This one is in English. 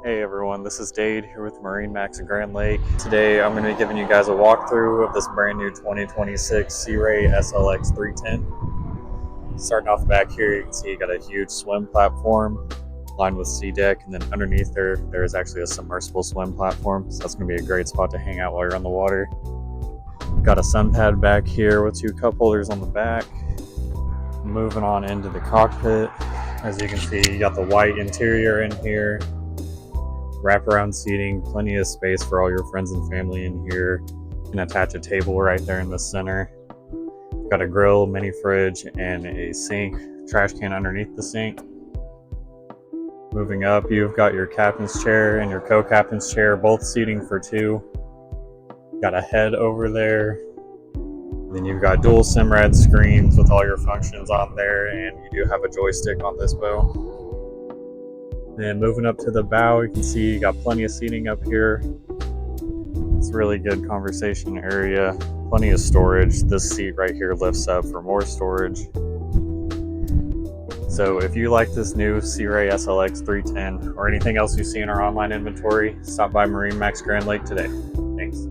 Hey everyone, this is Dade here with MarineMax in Grand Lake. Today I'm going to be giving you guys a walkthrough of this brand new 2026 Sea Ray SLX 310. Starting off back here, you can see you got a huge swim platform lined with sea deck, and then underneath there is actually a submersible swim platform, so that's going to be a great spot to hang out while you're on the water. Got a sun pad back here with two cup holders on the back. Moving on into the cockpit, as you can see, you got the white interior in here. Wraparound seating, plenty of space for all your friends and family in here. You can attach a table right there in the center. Got a grill, mini fridge, and a sink, trash can underneath the sink. Moving up, you've got your captain's chair and your co-captain's chair, both seating for two. Got a head over there. Then you've got dual SIMRAD screens with all your functions on there, and you do have a joystick on this boat. Then moving up to the bow, you can see you got plenty of seating up here. It's a really good conversation area, plenty of storage. This seat right here lifts up for more storage. So if you like this new Sea Ray SLX 310 or anything else you see in our online inventory, stop by MarineMax Grand Lake today. Thanks.